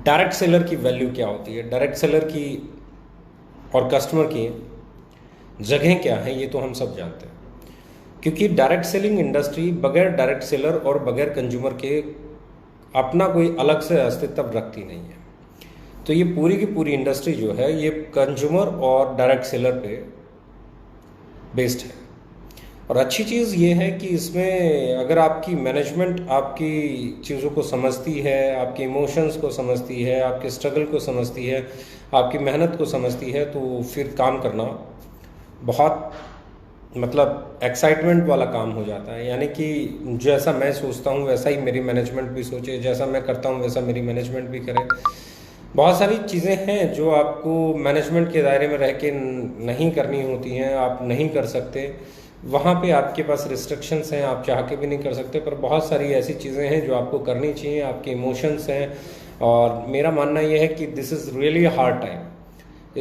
Direct seller की value क्या होती है, डायरेक्ट सेलर की और कस्टमर की जगह क्या है, ये तो हम सब जानते हैं। क्योंकि डायरेक्ट सेलिंग इंडस्ट्री बगैर डायरेक्ट सेलर और बगैर कंज्यूमर के अपना कोई अलग से अस्तित्व रखती नहीं है। तो ये पूरी की पूरी इंडस्ट्री जो है ये कंज्यूमर और डायरेक्ट सेलर पे बेस्ड है। और अच्छी चीज़ ये है कि इसमें अगर आपकी मैनेजमेंट आपकी चीज़ों को समझती है, आपके इमोशंस को समझती है, आपके स्ट्रगल को समझती है, आपकी मेहनत को समझती है, तो फिर काम करना बहुत मतलब एक्साइटमेंट वाला काम हो जाता है। यानी कि जैसा मैं सोचता हूँ वैसा ही मेरी मैनेजमेंट भी सोचे, जैसा मैं करता हूँ वैसा मेरी मैनेजमेंट भी करे। बहुत सारी चीज़ें हैं जो आपको मैनेजमेंट के दायरे में रह के नहीं करनी होती हैं, आप नहीं कर सकते। वहाँ पे आपके पास रिस्ट्रिक्शंस हैं, आप चाह के भी नहीं कर सकते। पर बहुत सारी ऐसी चीज़ें हैं जो आपको करनी चाहिए, आपके इमोशंस हैं। और मेरा मानना यह है कि this is really hard time.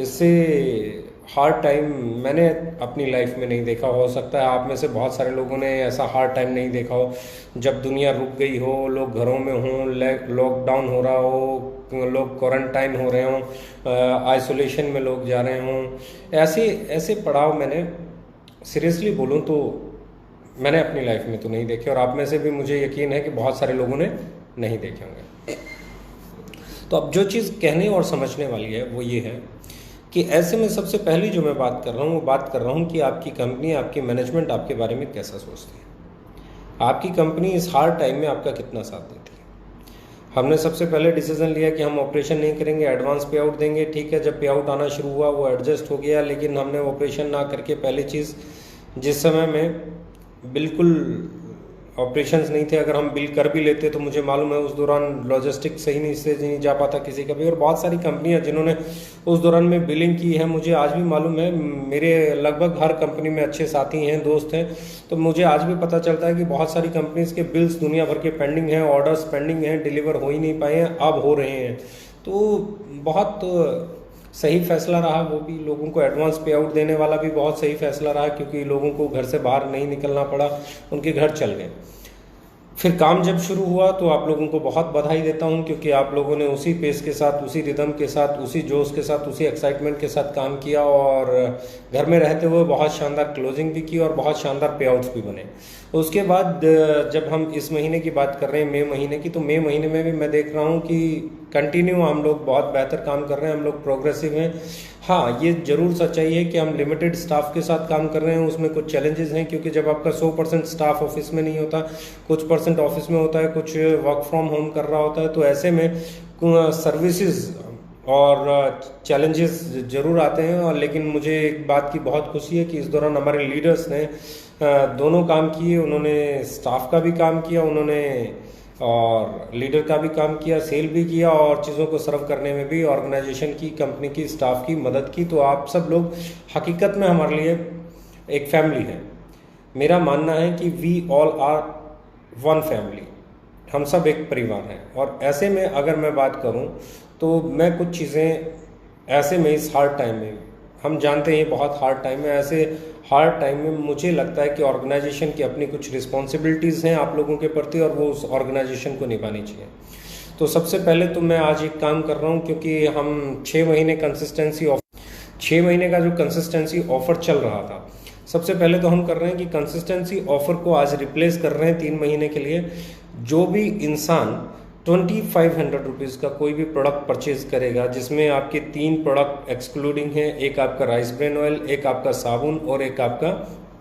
इससे हार्ड टाइम मैंने अपनी लाइफ में नहीं देखा। हो सकता है आप में से बहुत सारे लोगों ने ऐसा हार्ड टाइम नहीं देखा हो, जब दुनिया रुक गई हो, लोग घरों में हों, लॉकडाउन हो रहा हो, लोग क्वारंटाइन हो रहे हों, आइसोलेशन में लोग जा रहे हों। ऐसे ऐसे पड़ाव मैंने सीरियसली बोलूँ तो मैंने अपनी लाइफ में तो नहीं देखे, और आप में से भी मुझे यकीन है कि बहुत सारे लोगों ने नहीं देखे होंगे। तो अब जो चीज़ कहने और समझने वाली है वो ये है कि ऐसे में सबसे पहली जो मैं बात कर रहा हूँ वो बात कर रहा हूँ कि आपकी कंपनी, आपकी मैनेजमेंट आपके बारे में कैसा सोचती है। आपकी कंपनी इस हार्ड टाइम में आपका कितना साथ देती है। हमने सबसे पहले डिसीजन लिया कि हम ऑपरेशन नहीं करेंगे, एडवांस पे आउट देंगे। ठीक है, जब पे आउट आना शुरू हुआ वो एडजस्ट हो गया, लेकिन हमने ऑपरेशन ना करके पहली चीज़, जिस समय में बिल्कुल ऑपरेशंस नहीं थे, अगर हम बिल कर भी लेते तो मुझे मालूम है उस दौरान लॉजिस्टिक सही नहीं जा पाता किसी का भी। और बहुत सारी कंपनियां जिन्होंने उस दौरान में बिलिंग की है, मुझे आज भी मालूम है, मेरे लगभग हर कंपनी में अच्छे साथी हैं, दोस्त हैं, तो मुझे आज भी पता चलता है कि बहुत सारी कंपनीज के बिल्स दुनिया भर के पेंडिंग हैं, ऑर्डर्स पेंडिंग हैं, डिलीवर हो ही नहीं पाए हैं, अब हो रहे हैं। तो बहुत सही फैसला रहा, वो भी लोगों को एडवांस पे आउट देने वाला भी बहुत सही फैसला रहा, क्योंकि लोगों को घर से बाहर नहीं निकलना पड़ा, उनके घर चल गए। फिर काम जब शुरू हुआ तो आप लोगों को बहुत बधाई देता हूं, क्योंकि आप लोगों ने उसी पेस के साथ, उसी रिदम के साथ, उसी जोश के साथ, उसी एक्साइटमेंट के साथ काम किया, और घर में रहते हुए बहुत शानदार क्लोजिंग भी की और बहुत शानदार पे आउट्स भी बने। उसके बाद जब हम इस महीने की बात कर रहे हैं, मई महीने की, तो मई महीने में भी मैं देख रहा हूँ कि कंटिन्यू हम लोग बहुत बेहतर काम कर रहे हैं, हम लोग प्रोग्रेसिव हैं। हाँ, ये जरूर सच्चाई है कि हम लिमिटेड स्टाफ के साथ काम कर रहे हैं, उसमें कुछ चैलेंजेस हैं, क्योंकि जब आपका 100% स्टाफ ऑफिस में नहीं होता, कुछ परसेंट ऑफिस में होता है, कुछ वर्क फ्रॉम होम कर रहा होता है, तो ऐसे में सर्विसेज और चैलेंजेस जरूर आते हैं। और लेकिन मुझे एक बात की बहुत खुशी है कि इस दौरान हमारे लीडर्स ने दोनों काम किए, उन्होंने स्टाफ का भी काम किया, उन्होंने और लीडर का भी काम किया, सेल भी किया, और चीज़ों को सर्व करने में भी ऑर्गेनाइजेशन की, कंपनी की, स्टाफ की मदद की। तो आप सब लोग हकीकत में हमारे लिए एक फैमिली है। मेरा मानना है कि we all are one family, हम सब एक परिवार हैं। और ऐसे में अगर मैं बात करूं तो मैं कुछ चीज़ें ऐसे में इस हार्ड टाइम में, हम जानते हैं बहुत हार्ड टाइम है, ऐसे हार्ड टाइम में मुझे लगता है कि ऑर्गेनाइजेशन की अपनी कुछ रिस्पॉन्सिबिलिटीज़ हैं आप लोगों के प्रति, और वो उस ऑर्गेनाइजेशन को निभानी चाहिए। तो सबसे पहले तो मैं आज एक काम कर रहा हूँ, क्योंकि हम 6 महीने का जो कंसिस्टेंसी ऑफर चल रहा था, सबसे पहले तो हम कर रहे हैं कि कंसिस्टेंसी ऑफर को आज रिप्लेस कर रहे हैं 3 महीने के लिए। जो भी इंसान 2500 रुपीज़ का कोई भी प्रोडक्ट परचेज करेगा, जिसमें आपके 3 प्रोडक्ट एक्सक्लूडिंग हैं, एक आपका राइस ब्रेन ऑयल, एक आपका साबुन और एक आपका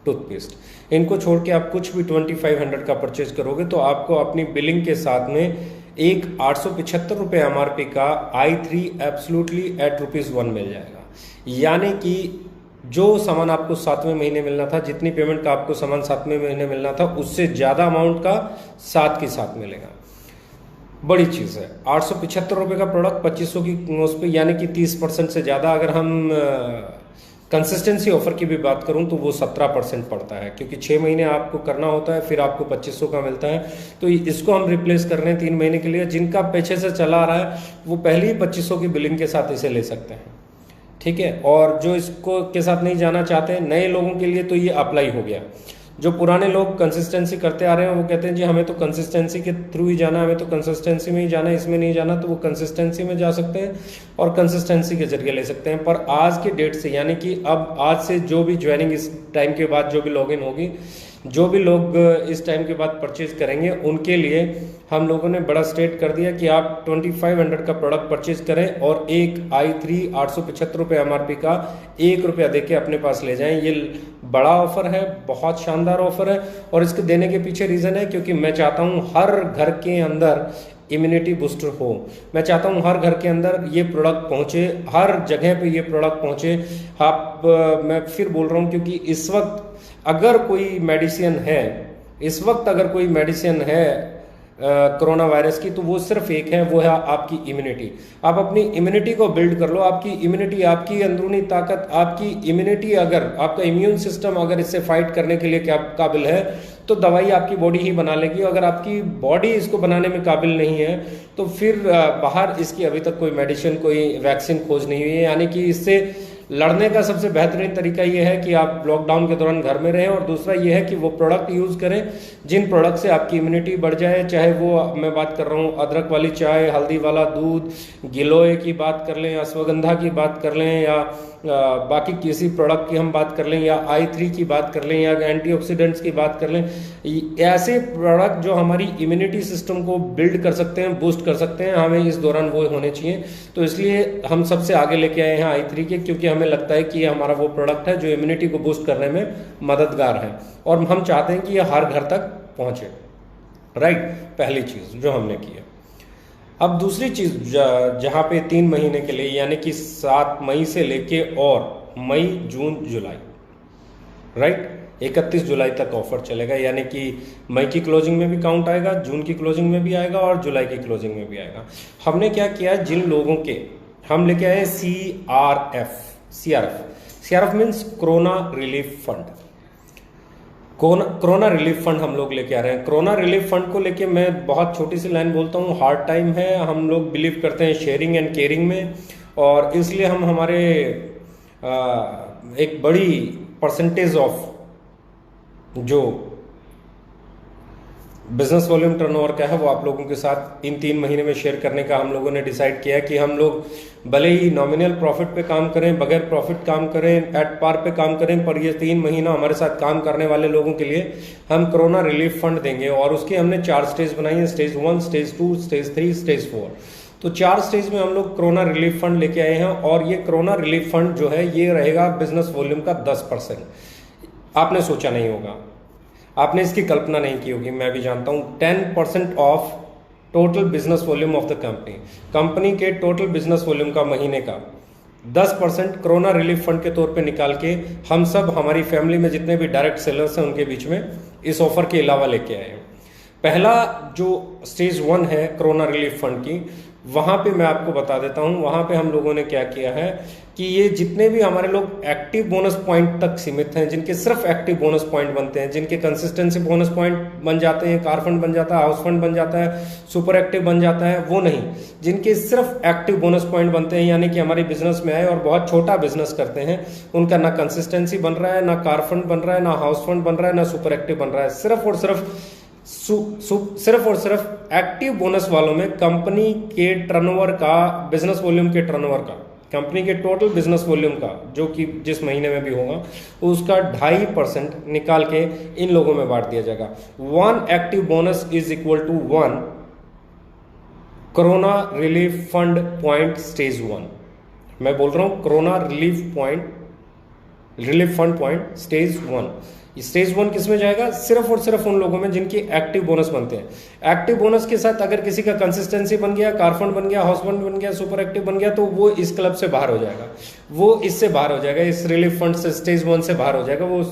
टूथपेस्ट, इनको छोड़ के आप कुछ भी 2500 का परचेज करोगे तो आपको अपनी बिलिंग के साथ में एक 875 रुपये MRP का i3 एब्सोल्युटली एट ₹1 मिल जाएगा। यानी कि जो सामान आपको 7वें महीने मिलना था, जितनी पेमेंट का आपको सामान 7वें महीने मिलना था, उससे ज़्यादा अमाउंट का साथ के साथ मिलेगा। बड़ी चीज़ है। 875 रुपये का प्रोडक्ट 2500 की उस पर, यानी कि 30% से ज़्यादा। अगर हम कंसिस्टेंसी ऑफर की भी बात करूं तो वो 17% पड़ता है, क्योंकि 6 महीने आपको करना होता है, फिर आपको 2500 का मिलता है। तो इसको हम रिप्लेस कर रहे हैं 3 महीने के लिए। जिनका पीछे से चला आ रहा है वो पहले ही 2500 की बिलिंग के साथ इसे ले सकते हैं, ठीक है। और जो इसको के साथ नहीं जाना चाहते नए लोगों के लिए तो ये अप्लाई हो गया। जो पुराने लोग कंसिस्टेंसी करते आ रहे हैं वो कहते हैं जी हमें तो कंसिस्टेंसी के थ्रू ही जाना है, हमें तो कंसिस्टेंसी में ही जाना है, इसमें नहीं जाना, तो वो कंसिस्टेंसी में जा सकते हैं और कंसिस्टेंसी के जरिए ले सकते हैं। पर आज के डेट से, यानी कि अब आज से जो भी ज्वाइनिंग इस टाइम के बाद जो भी लॉगिन होगी, जो भी लोग इस टाइम के बाद परचेज करेंगे, उनके लिए हम लोगों ने बड़ा स्टेट कर दिया कि आप 2500 का प्रोडक्ट परचेज करें और एक i3 875 MRP का ₹1 दे के अपने पास ले जाएं। ये बड़ा ऑफर है, बहुत शानदार ऑफर है और इसके देने के पीछे रीज़न है क्योंकि मैं चाहता हूँ हर घर के अंदर इम्यूनिटी बूस्टर हो। मैं चाहता हूँ हर घर के अंदर ये प्रोडक्ट पहुँचे, हर जगह पे ये प्रोडक्ट पहुँचे। मैं फिर बोल रहा हूँ क्योंकि इस वक्त अगर कोई मेडिसिन है, इस वक्त अगर कोई मेडिसिन है कोरोना वायरस की, तो वो सिर्फ एक है, वो है आपकी इम्यूनिटी। आप अपनी इम्यूनिटी को बिल्ड कर लो। आपकी इम्यूनिटी, आपकी अंदरूनी ताकत, आपकी इम्यूनिटी, अगर आपका इम्यून सिस्टम अगर इससे फाइट करने के लिए काबिल है तो दवाई आपकी बॉडी ही बना लेगी। अगर आपकी बॉडी इसको बनाने में काबिल नहीं है तो फिर बाहर इसकी अभी तक कोई मेडिसिन, कोई वैक्सीन खोज नहीं हुई है। यानी कि इससे लड़ने का सबसे बेहतरीन तरीका ये है कि आप लॉकडाउन के दौरान घर में रहें और दूसरा ये है कि वो प्रोडक्ट यूज़ करें जिन प्रोडक्ट से आपकी इम्यूनिटी बढ़ जाए। चाहे वो मैं बात कर रहा हूँ अदरक वाली चाय, हल्दी वाला दूध, गिलोय की बात कर लें, अश्वगंधा की बात कर लें, या बाकी किसी प्रोडक्ट की हम बात कर लें, या i3 की बात कर लें, या एंटीऑक्सीडेंट्स की बात कर लें। ऐसे प्रोडक्ट जो हमारी इम्यूनिटी सिस्टम को बिल्ड कर सकते हैं, बूस्ट कर सकते हैं, हमें इस दौरान वो होने चाहिए। तो इसलिए हम सबसे आगे लेके आए हैं i3 के, क्योंकि हमें लगता है कि ये हमारा वो प्रोडक्ट है जो इम्यूनिटी को बूस्ट करने में मददगार है और हम चाहते हैं कि ये हर घर तक पहुंचे। राइट, पहली चीज़ जो हमने की है। अब दूसरी चीज़ जहाँ पे 3 महीने के लिए, यानी कि 7 मई से लेके और मई, जून, जुलाई, राइट, 31 जुलाई तक ऑफर चलेगा। यानी कि मई की क्लोजिंग में भी काउंट आएगा, जून की क्लोजिंग में भी आएगा और जुलाई की क्लोजिंग में भी आएगा। हमने क्या किया, जिन लोगों के हम लेके आए CRF means corona relief fund. Corona relief fund हम लोग लेके आ रहे हैं। कोरोना रिलीफ फंड को लेके मैं बहुत छोटी सी लाइन बोलता हूँ, हार्ड टाइम है, हम लोग बिलीव करते हैं शेयरिंग एंड केयरिंग में, और इसलिए हम हमारे एक बड़ी परसेंटेज ऑफ जो बिजनेस वॉल्यूम टर्नओवर का है वो आप लोगों के साथ इन 3 महीने में शेयर करने का हम लोगों ने डिसाइड किया कि हम लोग भले ही नॉमिनल प्रॉफिट पे काम करें, बगैर प्रॉफिट काम करें, एट पार पे काम करें, पर ये 3 महीना हमारे साथ काम करने वाले लोगों के लिए हम कोरोना रिलीफ फंड देंगे। और उसके हमने 4 स्टेज बनाई है, स्टेज 1, स्टेज 2, स्टेज 3, स्टेज 4। तो 4 स्टेज में हम लोग कोरोना रिलीफ फंड लेके आए हैं और ये कोरोना रिलीफ फंड जो है ये रहेगा बिजनेस वॉल्यूम का 10%। आपने सोचा नहीं होगा, आपने इसकी कल्पना नहीं की होगी, मैं भी जानता हूँ। 10% of total business volume of the company के टोटल बिजनेस वॉल्यूम का महीने का 10% कोरोना रिलीफ फंड के तौर पे निकाल के हम सब हमारी फैमिली में जितने भी डायरेक्ट सेलर्स हैं उनके बीच में इस ऑफर के अलावा लेके आए हैं। पहला जो स्टेज 1 है कोरोना रिलीफ फंड की, वहाँ पे मैं आपको बता देता हूँ, वहाँ पे हम लोगों ने क्या किया है कि ये जितने भी हमारे लोग एक्टिव बोनस पॉइंट तक सीमित हैं, जिनके सिर्फ एक्टिव बोनस पॉइंट बनते हैं, जिनके कंसिस्टेंसी बोनस पॉइंट बन जाते हैं, कार फंड बन जाता है, हाउस फंड बन जाता है, सुपर एक्टिव बन जाता है, वो नहीं, जिनके सिर्फ एक्टिव बोनस पॉइंट बनते हैं, यानी कि हमारे बिजनेस में आए और बहुत छोटा बिजनेस करते हैं, उनका ना कंसिस्टेंसी बन रहा है, ना कार फंड बन रहा है, ना हाउस फंड बन रहा है, ना सुपर एक्टिव बन रहा है, सिर्फ और सिर्फ एक्टिव बोनस वालों में कंपनी के टर्नओवर का, बिजनेस वॉल्यूम के टर्नओवर का, कंपनी के टोटल बिजनेस वॉल्यूम का जो कि जिस महीने में भी होगा उसका 2.5% निकाल के इन लोगों में बांट दिया जाएगा। 1 active bonus is equal to 1 corona relief fund point stage 1। मैं बोल रहा हूं corona relief fund point stage 1। Stage 1 किस में जाएगा, सिर्फ और सिर्फ उन लोगों में जिनकी एक्टिव बोनस बनते हैं। एक्टिव बोनस के साथ अगर किसी का कंसिस्टेंसी बन गया, कार फंड बन गया, हाउस फंड बन गया, सुपर एक्टिव बन गया, तो वो इस क्लब से बाहर हो जाएगा, वो इससे बाहर हो जाएगा, इस रिलीफ फंड से स्टेज 1 से बाहर हो जाएगा, वो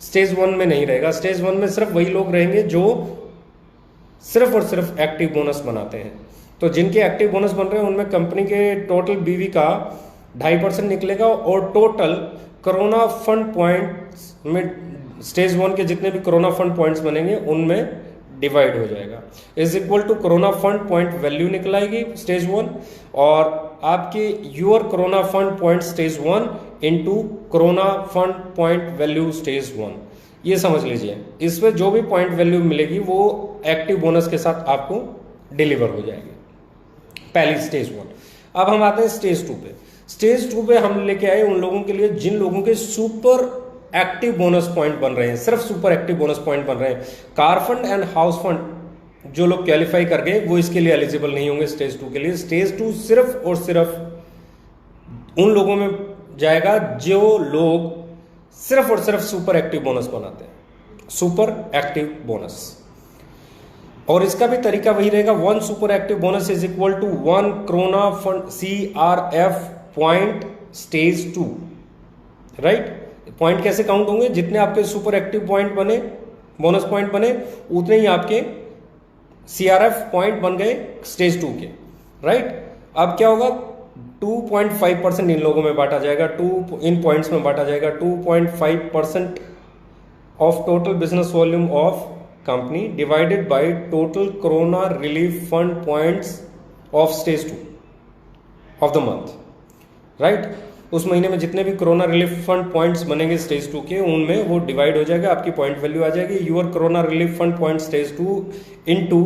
स्टेज 1 में नहीं रहेगा। स्टेज 1 में सिर्फ वही लोग रहेंगे जो सिर्फ और सिर्फ एक्टिव बोनस बनाते हैं। तो जिनके एक्टिव बोनस बन रहे हैं उनमें कंपनी के टोटल बीवी का 2.5% निकलेगा और टोटल कोरोना फंड पॉइंट में स्टेज 1 के जितने भी कोरोना फंड पॉइंट्स बनेंगे उनमें डिवाइड हो जाएगा, is equal to corona fund point value निकलाएगी स्टेज 1 और आपके your corona fund point stage 1 into corona fund point value stage 1। ये समझ लीजिए, इसमें जो भी पॉइंट वैल्यू मिलेगी वो एक्टिव बोनस के साथ आपको डिलीवर हो जाएगी, पहली स्टेज 1। अब हम आते हैं स्टेज 2 पे। स्टेज 2 पे हम लेके आए उन लोगों के लिए जिन लोगों के सुपर एक्टिव बोनस पॉइंट बन रहे हैं, सिर्फ सुपर एक्टिव बोनस पॉइंट बन रहे हैं। Car fund and house fund जो लोग क्वालिफाई कर गए वो इसके लिए एलिजिबल नहीं होंगे स्टेज 2 के लिए। स्टेज 2 सिर्फ और सिर्फ उन लोगों में जाएगा जो लोग सिर्फ और सिर्फ सुपर एक्टिव बोनस बनाते हैं, सुपर एक्टिव बोनस। और इसका भी तरीका वही रहेगा, 1 super active bonus is equal to 1 corona fund CRF point stage 2, right. Point कैसे काउंट होंगे, जितने आपके सुपर एक्टिव पॉइंट बने, बोनस पॉइंट बने, उतने ही आपके CRF पॉइंट बन गए स्टेज 2 के, राइट। अब क्या होगा, 2.5% इन लोगों में बांटा जाएगा, इन पॉइंट्स में बांटा जाएगा। 2.5% of total business volume of company divided by total corona relief fund points of stage 2 of the month, right. उस महीने में जितने भी कोरोना रिलीफ फंड पॉइंट्स बनेंगे स्टेज 2 के, उनमें वो डिवाइड हो जाएगा, आपकी पॉइंट वैल्यू आ जाएगी। Your corona relief fund point stage 2 into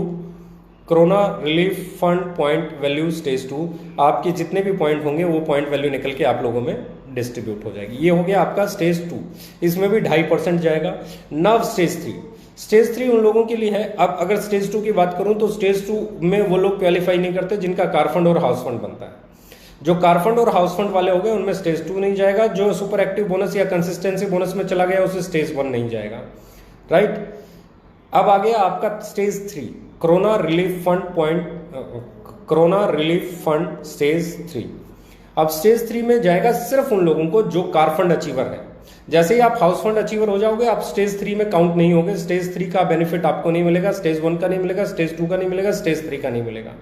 corona relief fund point value stage 2, आपके जितने भी पॉइंट होंगे वो पॉइंट वैल्यू निकल के आप लोगों में डिस्ट्रीब्यूट हो जाएगी। ये हो गया आपका स्टेज 2, इसमें भी 2.5% जाएगा। नव स्टेज 3, स्टेज 3 उन लोगों के लिए है। अब अगर स्टेज 2 की बात करूं तो स्टेज 2 में वो लोग क्वालिफाई नहीं करते जिनका कार फंड और हाउस फंड बनता है। जो कार फंड और हाउस फंड वाले हो गए उनमें स्टेज 2 नहीं जाएगा। जो सुपर एक्टिव बोनस या कंसिस्टेंसी बोनस में चला गया उसे स्टेज 1 नहीं जाएगा, राइट। अब आ गया आपका stage 3, corona relief fund point, corona relief fund stage 3। अब स्टेज 3 में जाएगा सिर्फ उन लोगों को जो कार फंड अचीवर है। जैसे ही आप हाउस फंड अचीवर हो जाओगे आप स्टेज 3 में काउंट नहीं होगे। स्टेज 3 का बेनिफिट आपको नहीं मिलेगा, स्टेज 1 का नहीं मिलेगा, स्टेज 2 का नहीं मिलेगा, स्टेज 3 का नहीं मिलेगा।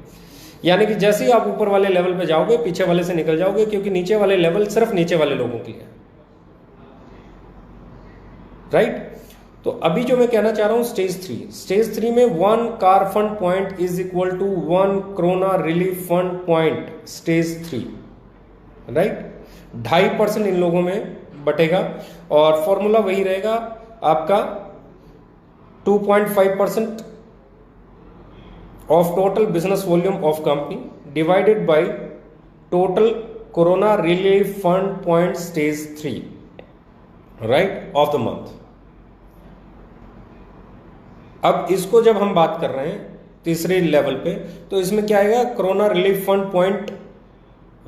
यानी कि जैसे ही आप ऊपर वाले लेवल पे जाओगे पीछे वाले से निकल जाओगे, क्योंकि नीचे वाले लेवल सिर्फ नीचे वाले लोगों के लिए, राइट। तो अभी जो मैं कहना चाह रहा हूं स्टेज 3 में 1 car fund point is equal to 1 corona relief fund point stage 3, right. 2.5% इन लोगों में बटेगा और फॉर्मूला वही रहेगा आपका 2.5% of total business volume of company divided by total corona relief fund point stage 3, right, of the month। अब इसको जब हम बात कर रहे हैं तीसरे लेवल पे तो इसमें क्या आएगा, corona relief fund point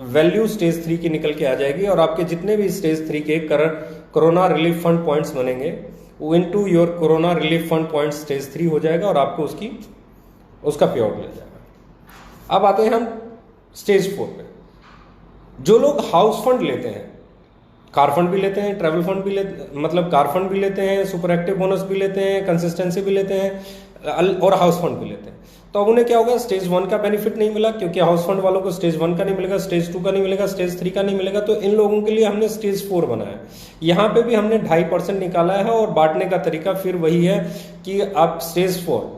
value stage 3 की निकल के आ जाएगी और आपके जितने भी स्टेज 3 के कोरोना रिलीफ फंड पॉइंट्स बनेंगे वो into your corona relief fund point stage 3 हो जाएगा और आपको उसका पे आउट मिल जाएगा। अब आते हैं हम स्टेज 4 पे। जो लोग हाउस फंड लेते हैं, कार फंड भी लेते हैं, ट्रैवल फंड भी लेते, मतलब कार फंड भी लेते हैं, सुपर एक्टिव बोनस भी लेते हैं, कंसिस्टेंसी भी लेते हैं और हाउस फंड भी लेते हैं, तो अब उन्हें क्या होगा, स्टेज 1 का बेनिफिट नहीं मिला क्योंकि हाउस फंड वालों को स्टेज 1 का नहीं मिलेगा, स्टेज 2 का नहीं मिलेगा, स्टेज 3 का नहीं मिलेगा। तो इन लोगों के लिए हमने स्टेज 4 बनाया। यहाँ पे भी हमने 2.5% निकाला है और बांटने का तरीका फिर वही है कि आप stage 4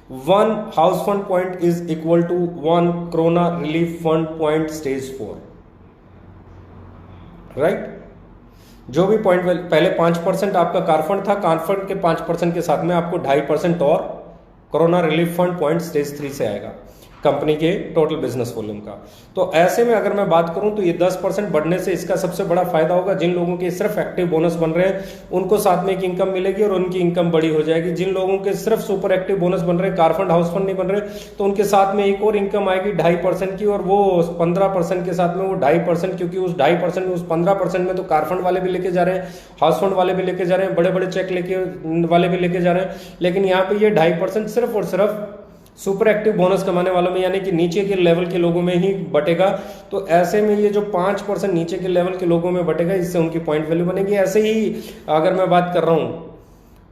1 house fund point is equal to 1 corona relief fund point stage 4, right. जो भी पॉइंट पहले 5% आपका कार फंड था, कार फंड के 5% के साथ में आपको 2.5% और corona relief fund point stage 3 से आएगा कंपनी के टोटल बिजनेस वॉल्यूम का। तो ऐसे में अगर मैं बात करूं तो ये 10% बढ़ने से इसका सबसे बड़ा फायदा होगा जिन लोगों के सिर्फ एक्टिव बोनस बन रहे हैं उनको साथ में एक इनकम मिलेगी और उनकी इनकम बड़ी हो जाएगी। जिन लोगों के सिर्फ सुपर एक्टिव बोनस बन रहे हैं, कार फंड हाउस फंड नहीं बन रहे, तो उनके साथ में एक और इनकम आएगी 2.5% की, और वो 15% के साथ में वो 2.5%, क्योंकि उस 2.5% में उस 15% में तो कार फंड वाले भी लेके जा रहे हैं, हाउस फंड वाले भी लेके जा रहे हैं, बड़े बड़े चेक लेके वाले भी लेके जा रहे हैं, लेकिन यहाँ पे ये 2.5% सिर्फ और सिर्फ सुपर एक्टिव बोनस कमाने वालों में यानी कि नीचे के लेवल के लोगों में ही बटेगा। तो ऐसे में ये जो 5% नीचे के लेवल के लोगों में बटेगा, इससे उनकी पॉइंट वैल्यू बनेगी। ऐसे ही अगर मैं बात कर रहा हूँ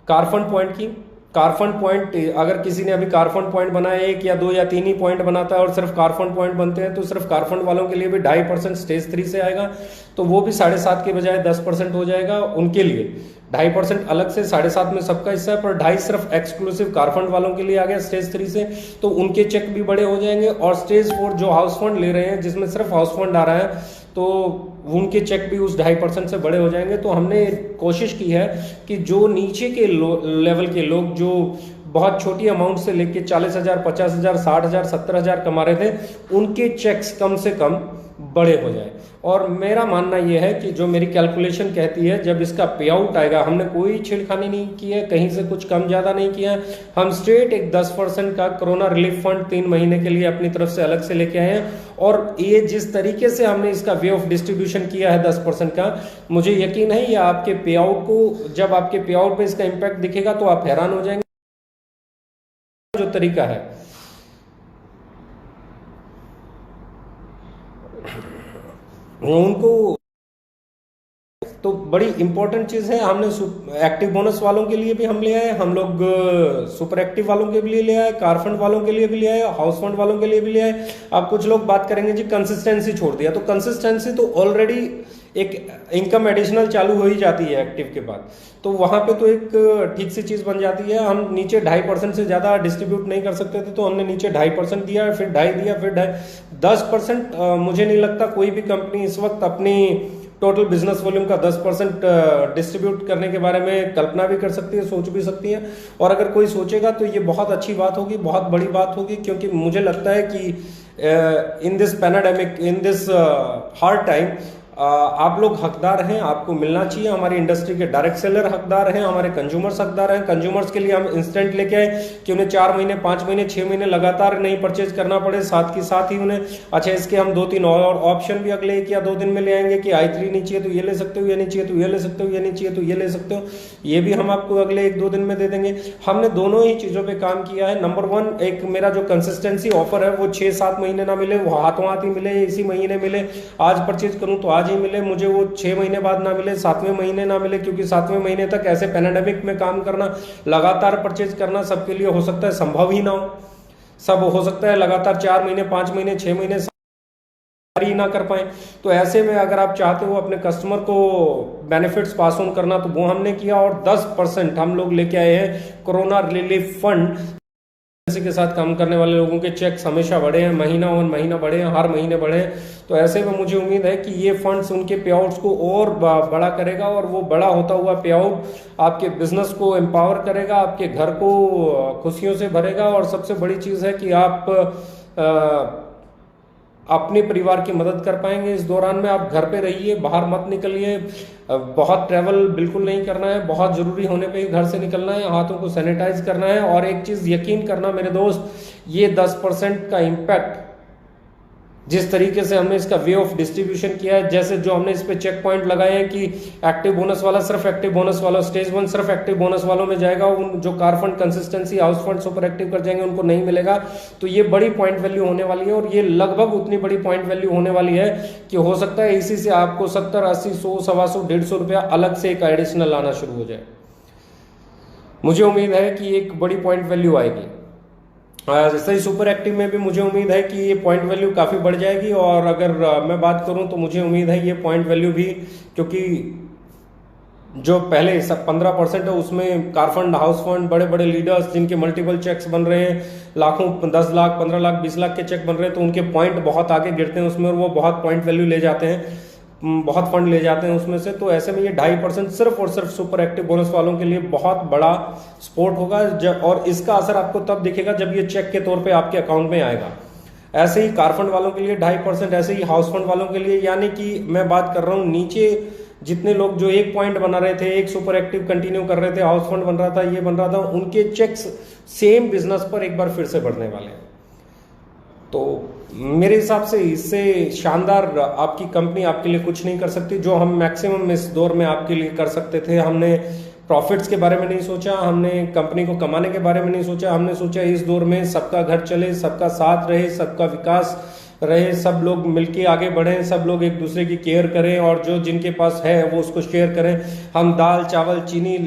कार फंड पॉइंट की, कार फंड पॉइंट अगर किसी ने अभी कार फंड पॉइंट बनाया 1 या 2 या 3 ही पॉइंट बनाता है और सिर्फ कार फंड पॉइंट बनते हैं, तो सिर्फ कार फंड वालों के लिए भी 2.5% स्टेज 3 से आएगा, तो वो भी 7.5 के बजाय 10% हो जाएगा उनके लिए। 2.5% अलग से 7.5 में सबका हिस्सा है, पर 2.5 सिर्फ एक्सक्लूसिव कार फंड वालों के लिए आ गया स्टेज 3 से, तो उनके चेक भी बड़े हो जाएंगे। और स्टेज 4 जो हाउस फंड ले रहे हैं जिसमें सिर्फ हाउस फंड आ रहा है, तो उनके चेक भी उस 2.5% से बड़े हो जाएंगे। तो हमने कोशिश की है कि जो नीचे के लेवल के लोग जो बहुत छोटी अमाउंट से लेके 40,000, 50,000, 60,000, 70,000 कमा रहे थे, उनके चेक्स कम से कम बड़े हो जाए। और मेरा मानना यह है कि जो मेरी कैलकुलेशन कहती है, जब इसका पे आउट आएगा, हमने कोई छेड़खानी नहीं की है, कहीं से कुछ कम ज़्यादा नहीं किया है, हम स्ट्रेट एक 10% का कोरोना रिलीफ फंड 3 महीने के लिए अपनी तरफ से अलग से लेके आए हैं। और ये जिस तरीके से हमने इसका वे ऑफ डिस्ट्रीब्यूशन किया है 10% का, मुझे यकीन है ये आपके पे आउट को, जब आपके पे आउट में इसका इम्पैक्ट दिखेगा तो आप हैरान हो जाएंगे। जो तरीका है उनको, तो बड़ी इंपॉर्टेंट चीज़ है। हमने एक्टिव बोनस वालों के लिए भी हम ले आए, हम लोग सुपर एक्टिव वालों के लिए ले आए, कार फंड वालों के लिए भी ले आए, हाउस फंड वालों के लिए भी ले आए। अब कुछ लोग बात करेंगे जी कंसिस्टेंसी छोड़ दिया, तो कंसिस्टेंसी तो ऑलरेडी एक इनकम एडिशनल चालू हो ही जाती है एक्टिव के बाद, तो वहां पे तो एक ठीक सी चीज़ बन जाती है। हम नीचे 2.5% से ज़्यादा डिस्ट्रीब्यूट नहीं कर सकते थे, तो हमने नीचे 2.5% दिया, फिर 2.5 दिया, फिर 10%। मुझे नहीं लगता कोई भी कंपनी इस वक्त अपनी टोटल बिजनेस वॉल्यूम का 10% डिस्ट्रीब्यूट करने के बारे में कल्पना भी कर सकती है, सोच भी सकती है। और अगर कोई सोचेगा तो ये बहुत अच्छी बात होगी, बहुत बड़ी बात होगी, क्योंकि मुझे लगता है कि in this pandemic, in this hard time, आप लोग हकदार हैं, आपको मिलना चाहिए। हमारी इंडस्ट्री के डायरेक्ट सेलर हकदार हैं, हमारे कंज्यूमर्स हकदार हैं। कंज्यूमर्स के लिए हम इंस्टेंट लेके आए कि उन्हें 4 महीने, 5 महीने, 6 महीने लगातार नहीं परचेज करना पड़े, साथ के साथ ही उन्हें अच्छा इसके हम 2-3 और ऑप्शन भी अगले 1 या 2 दिन में ले आएंगे कि i3 नहीं चाहिए तो ये ले सकते हो, ये नहीं चाहिए तो ये ले सकते हो, ये नहीं चाहिए तो ये ले सकते हो, ये भी हम आपको अगले 1-2 दिन में दे देंगे। हमने दोनों ही चीज़ों पर काम किया है। नंबर 1, एक मेरा जो कंसिस्टेंसी ऑफर है वो 6-7 महीने ना मिले, वो हाथों हाथ ही मिले, इसी महीने मिले, आज परचेज करूँ तो आज ही मिले, मुझे वो 6 महीने बाद ना मिले, 7वें महीने ना मिले, क्योंकि 7वें महीने तक ऐसे पैंडेमिक में काम करना, लगातार परचेज करना सबके लिए हो सकता है संभव ही ना हो। सब हो सकता है लगातार 4 महीने, 5 महीने, 6 महीने ही ना कर पाए। तो ऐसे में अगर आप चाहते हो अपने कस्टमर को बेनिफिट्स पास ऑन करना, तो वो हमने किया। और 10% हम लोग लेके आए हैं कोरोना रिलीफ फंड। के साथ काम करने वाले लोगों के चेक्स हमेशा बढ़े हैं, महीना और महीना बढ़े हैं, हर महीने बढ़े हैं। तो ऐसे में मुझे उम्मीद है कि ये फंड्स उनके पे आउट्स को और बड़ा करेगा, और वो बड़ा होता हुआ पे आउट आपके बिजनेस को एम्पावर करेगा, आपके घर को खुशियों से भरेगा। और सबसे बड़ी चीज़ है कि आप अपने परिवार की मदद कर पाएंगे। इस दौरान में आप घर पे रहिए, बाहर मत निकलिए, बहुत ट्रैवल बिल्कुल नहीं करना है, बहुत ज़रूरी होने पे ही घर से निकलना है, हाथों को सैनिटाइज करना है। और एक चीज़ यकीन करना मेरे दोस्त, ये 10% का इम्पैक्ट जिस तरीके से हमने इसका वे ऑफ डिस्ट्रीब्यूशन किया है, जैसे जो हमने इस पे चेक पॉइंट लगाए हैं कि एक्टिव बोनस वाला सिर्फ एक्टिव बोनस वाला, स्टेज 1 सिर्फ एक्टिव बोनस वालों में जाएगा, उन जो car fund, consistency, house fund super active कर जाएंगे उनको नहीं मिलेगा। तो ये बड़ी पॉइंट वैल्यू होने वाली है, और ये लगभग उतनी बड़ी पॉइंट वैल्यू होने वाली है कि हो सकता है इसी से आपको 70, 80, 100, 125, 150 रुपया अलग से एक एडिशनल आना शुरू हो जाए। मुझे उम्मीद है कि एक बड़ी पॉइंट वैल्यू आएगी। जैसे ही सुपर एक्टिव में भी मुझे उम्मीद है कि ये पॉइंट वैल्यू काफ़ी बढ़ जाएगी। और अगर मैं बात करूं तो मुझे उम्मीद है ये पॉइंट वैल्यू भी, क्योंकि जो पहले सब 15% है उसमें कार फंड, हाउस फंड, बड़े बड़े लीडर्स जिनके मल्टीपल चेक्स बन रहे हैं, लाखों, 10 लाख, 15 लाख, 20 लाख के चेक बन रहे हैं, तो उनके पॉइंट बहुत आगे गिरते हैं उसमें, और वो बहुत पॉइंट वैल्यू ले जाते हैं, बहुत फंड ले जाते हैं उसमें से। तो ऐसे में ये 2.5% सिर्फ और सिर्फ सुपर एक्टिव बोनस वालों के लिए बहुत बड़ा सपोर्ट होगा। और इसका असर आपको तब दिखेगा जब ये चेक के तौर पे आपके अकाउंट में आएगा। ऐसे ही कार फंड वालों के लिए 2.5%, ऐसे ही हाउस फंड वालों के लिए, यानी कि मैं बात कर रहा हूँ नीचे जितने लोग जो 1 पॉइंट बना रहे थे, एक सुपर एक्टिव कंटिन्यू कर रहे थे, हाउस फंड बन रहा था, ये बन रहा था, उनके चेक्स सेम बिजनेस पर एक बार फिर से बढ़ने वाले हैं। तो मेरे हिसाब से इससे शानदार आपकी कंपनी आपके लिए कुछ नहीं कर सकती। जो हम मैक्सिमम इस दौर में आपके लिए कर सकते थे, हमने प्रॉफिट्स के बारे में नहीं सोचा, हमने कंपनी को कमाने के बारे में नहीं सोचा, हमने सोचा इस दौर में सबका घर चले, सबका साथ रहे, सबका विकास रहे, सब लोग मिलके आगे बढ़ें, सब लोग एक दूसरे की केयर करें, और जो जिनके पास है वो उसको शेयर करें। हम दाल, चावल, चीनी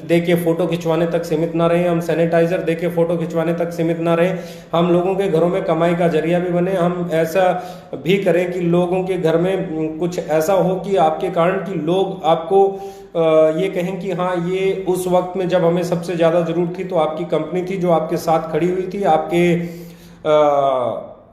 दे के फ़ोटो खिंचवाने तक सीमित ना रहें, हम सैनिटाइज़र दे के फ़ोटो खिंचवाने तक सीमित ना रहें, हम लोगों के घरों में कमाई का जरिया भी बने। हम ऐसा भी करें कि लोगों के घर में कुछ ऐसा हो कि आपके कारण कि लोग आपको ये कहें कि हाँ, ये उस वक्त में जब हमें सबसे ज़्यादा ज़रूरत थी तो आपकी कंपनी थी जो आपके साथ खड़ी हुई थी,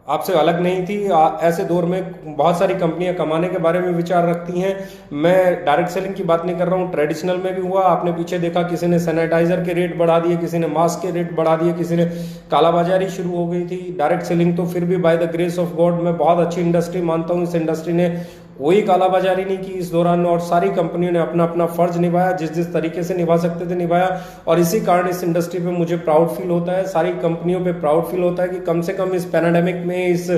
आपसे अलग नहीं थी। ऐसे दौर में बहुत सारी कंपनियां कमाने के बारे में विचार रखती हैं। मैं डायरेक्ट सेलिंग की बात नहीं कर रहा हूँ, ट्रेडिशनल में भी हुआ। आपने पीछे देखा किसी ने सैनिटाइजर के रेट बढ़ा दिए, किसी ने मास्क के रेट बढ़ा दिए, किसी ने कालाबाजारी शुरू हो गई थी। डायरेक्ट सेलिंग तो फिर भी by the grace of God मैं बहुत अच्छी इंडस्ट्री मानता हूँ। इस इंडस्ट्री ने कोई कालाबाजारी नहीं की इस दौरान, और सारी कंपनियों ने अपना अपना फर्ज निभाया, जिस जिस तरीके से निभा सकते थे निभाया। और इसी कारण इस इंडस्ट्री पे मुझे प्राउड फील होता है, सारी कंपनियों पे प्राउड फील होता है कि कम से कम इस पैराडेमिक में, इस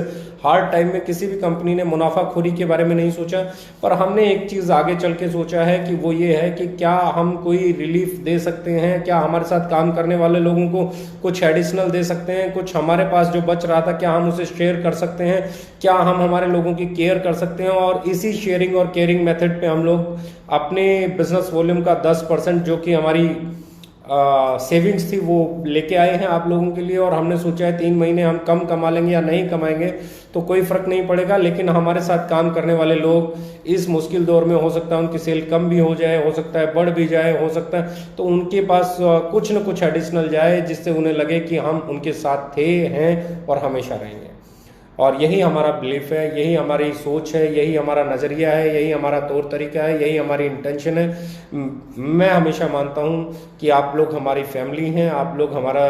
हार्ड टाइम में किसी भी कंपनी ने मुनाफाखोरी के बारे में नहीं सोचा। पर हमने एक चीज़ आगे चल के सोचा है कि वो ये है कि क्या हम कोई रिलीफ दे सकते हैं, क्या हमारे साथ काम करने वाले लोगों को कुछ एडिशनल दे सकते हैं, कुछ हमारे पास जो बच रहा था क्या हम उसे शेयर कर सकते हैं, क्या हम हमारे लोगों की केयर कर सकते हैं। और इसी शेयरिंग और केयरिंग मेथड पे हम लोग अपने बिजनेस वॉल्यूम का 10% जो कि हमारी सेविंग्स थी वो लेके आए हैं आप लोगों के लिए। और हमने सोचा है 3 महीने हम कम कमा लेंगे या नहीं कमाएंगे तो कोई फर्क नहीं पड़ेगा, लेकिन हमारे साथ काम करने वाले लोग इस मुश्किल दौर में, हो सकता है उनकी सेल कम भी हो जाए, हो सकता है बढ़ भी जाए, हो सकता है तो उनके पास कुछ न कुछ एडिशनल जाए जिससे उन्हें लगे कि हम उनके साथ थे, हैं और हमेशा रहेंगे। और यही हमारा बिलीफ है, यही हमारी सोच है, यही हमारा नज़रिया है, यही हमारा तौर तरीका है, यही हमारी इंटेंशन है। मैं हमेशा मानता हूँ कि आप लोग हमारी फैमिली हैं, आप लोग हमारा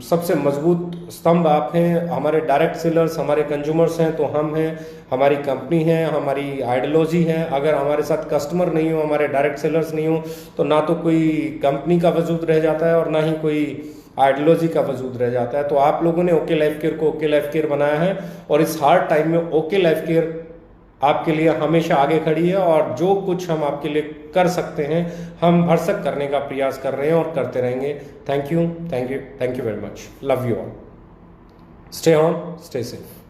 सबसे मजबूत स्तंभ आप हैं। हमारे डायरेक्ट सेलर्स हमारे कंज्यूमर्स हैं तो हम हैं, हमारी कंपनी है, हमारी आइडियोलॉजी है। अगर हमारे साथ कस्टमर नहीं हो, हमारे डायरेक्ट सेलर्स नहीं हो तो ना तो कोई कंपनी का वजूद रह जाता है और ना ही कोई आइडियोलॉजी का वजूद रह जाता है। तो आप लोगों ने ओके लाइफ केयर को ओके लाइफ केयर बनाया है और इस हार्ड टाइम में ओके लाइफ केयर आपके लिए हमेशा आगे खड़ी है। और जो कुछ हम आपके लिए कर सकते हैं हम भरसक करने का प्रयास कर रहे हैं और करते रहेंगे। Thank you, thank you, thank you very much. Love you all. Stay on, stay safe.